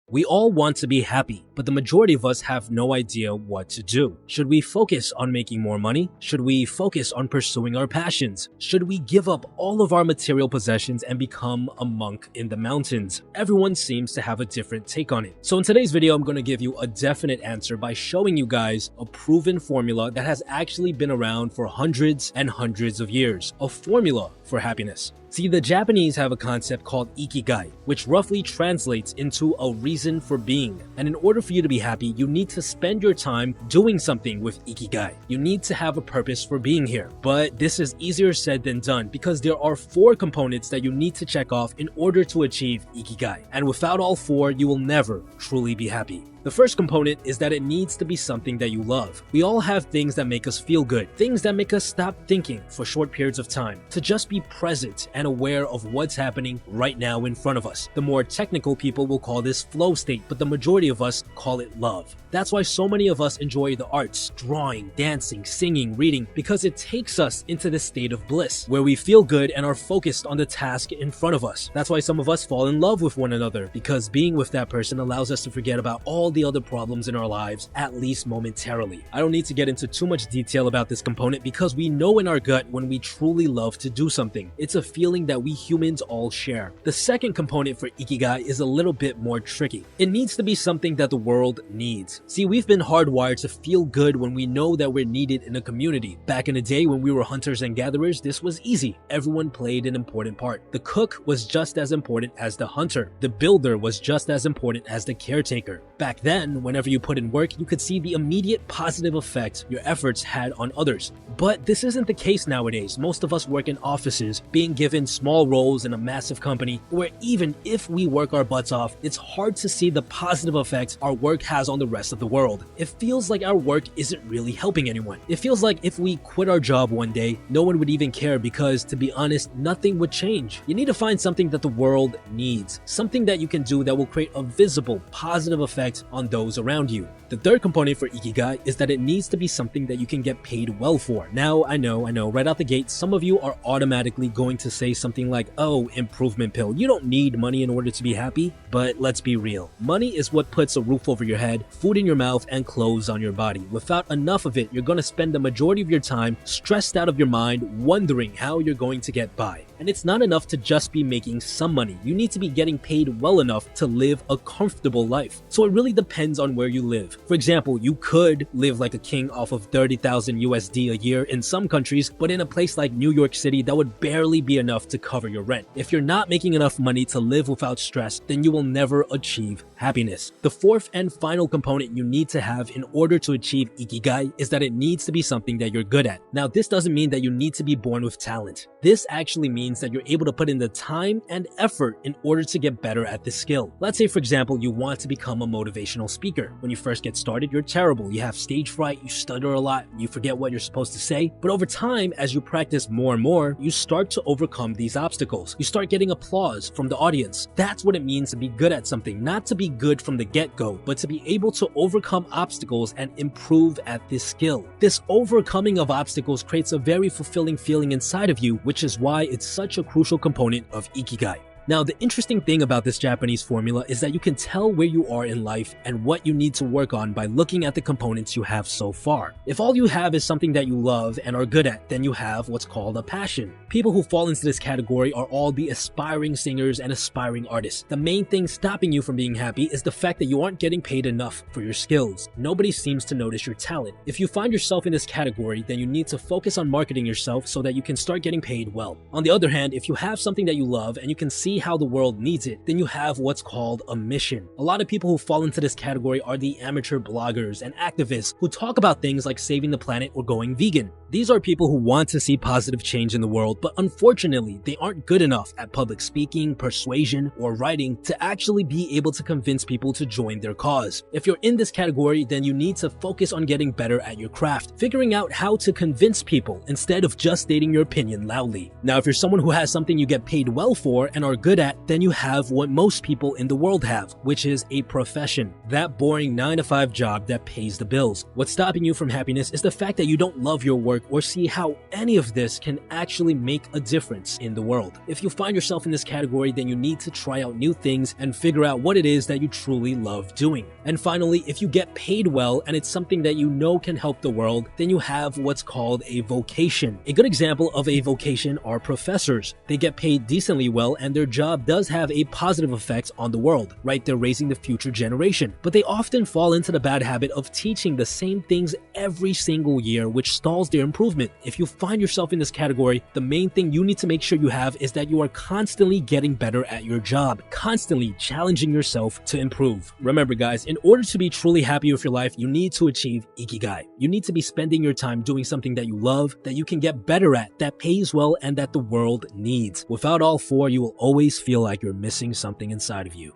We all want to be happy, but the majority of us have no idea what to do. Should we focus on making more money? Should we focus on pursuing our passions? Should we give up all of our material possessions and become a monk in the mountains? Everyone seems to have a different take on it. So in today's video, I'm going to give you a definite answer by showing you guys a proven formula that has actually been around for hundreds and hundreds of years. A formula for happiness. See, the Japanese have a concept called ikigai, which roughly translates into a reason for being. And in order for you to be happy, you need to spend your time doing something with ikigai. You need to have a purpose for being here. But this is easier said than done because there are 4 components that you need to check off in order to achieve ikigai. And without all 4, you will never truly be happy. The first component is that it needs to be something that you love. We all have things that make us feel good, things that make us stop thinking for short periods of time, to just be present and aware of what's happening right now in front of us. The more technical people will call this flow state, but the majority of us call it love. That's why so many of us enjoy the arts, drawing, dancing, singing, reading, because it takes us into this state of bliss, where we feel good and are focused on the task in front of us. That's why some of us fall in love with one another, because being with that person allows us to forget about all the other problems in our lives, at least momentarily. I don't need to get into too much detail about this component because we know in our gut when we truly love to do something. It's a feeling that we humans all share. The second component for ikigai is a little bit more tricky. It needs to be something that the world needs. See, we've been hardwired to feel good when we know that we're needed in a community. Back in the day when we were hunters and gatherers, this was easy. Everyone played an important part. The cook was just as important as the hunter. The builder was just as important as the caretaker. Back then, whenever you put in work, you could see the immediate positive effect your efforts had on others. But this isn't the case nowadays. Most of us work in offices, being given small roles in a massive company, where even if we work our butts off, it's hard to see the positive effects our work has on the rest of the world. It feels like our work isn't really helping anyone. It feels like if we quit our job one day, no one would even care because, to be honest, nothing would change. You need to find something that the world needs, something that you can do that will create a visible, positive effect on those around you. The third component for ikigai is that it needs to be something that you can get paid well for. Now, I know, right out the gate, some of you are automatically going to say something like, oh, improvement pill. You don't need money in order to be happy. But let's be real. Money is what puts a roof over your head, food in your mouth, and clothes on your body. Without enough of it, you're going to spend the majority of your time stressed out of your mind, wondering how you're going to get by. And it's not enough to just be making some money. You need to be getting paid well enough to live a comfortable life. So it really depends on where you live. For example, you could live like a king off of 30,000 USD a year in some countries, but in a place like New York City, that would barely be enough to cover your rent. If you're not making enough money to live without stress, then you will never achieve happiness. The fourth and final component you need to have in order to achieve ikigai is that it needs to be something that you're good at. Now, this doesn't mean that you need to be born with talent. This actually means that you're able to put in the time and effort in order to get better at this skill. Let's say, for example, you want to become a motivational speaker. When you first get started, you're terrible. You have stage fright, you stutter a lot, you forget what you're supposed to say. But over time, as you practice more and more, you start to overcome these obstacles. You start getting applause from the audience. That's what it means to be good at something. Not to be good from the get-go, but to be able to overcome obstacles and improve at this skill. This overcoming of obstacles creates a very fulfilling feeling inside of you, which is why it's such a crucial component of ikigai. Now, the interesting thing about this Japanese formula is that you can tell where you are in life and what you need to work on by looking at the components you have so far. If all you have is something that you love and are good at, then you have what's called a passion. People who fall into this category are all the aspiring singers and aspiring artists. The main thing stopping you from being happy is the fact that you aren't getting paid enough for your skills. Nobody seems to notice your talent. If you find yourself in this category, then you need to focus on marketing yourself so that you can start getting paid well. On the other hand, if you have something that you love and you can see how the world needs it, then you have what's called a mission. A lot of people who fall into this category are the amateur bloggers and activists who talk about things like saving the planet or going vegan. These are people who want to see positive change in the world, but unfortunately, they aren't good enough at public speaking, persuasion, or writing to actually be able to convince people to join their cause. If you're in this category, then you need to focus on getting better at your craft, figuring out how to convince people instead of just stating your opinion loudly. Now, if you're someone who has something you get paid well for and are good at, then you have what most people in the world have, which is a profession. That boring 9-to-5 job that pays the bills. What's stopping you from happiness is the fact that you don't love your work or see how any of this can actually make a difference in the world. If you find yourself in this category, then you need to try out new things and figure out what it is that you truly love doing. And finally, if you get paid well and it's something that you know can help the world, then you have what's called a vocation. A good example of a vocation are professors. They get paid decently well and their job does have a positive effect on the world, right? They're raising the future generation. But they often fall into the bad habit of teaching the same things every single year, which stalls their improvement. If you find yourself in this category, the main thing you need to make sure you have is that you are constantly getting better at your job, constantly challenging yourself to improve. Remember guys, in order to be truly happy with your life, you need to achieve Ikigai. You need to be spending your time doing something that you love, that you can get better at, that pays well, and that the world needs. Without all four, you will always feel like you're missing something inside of you.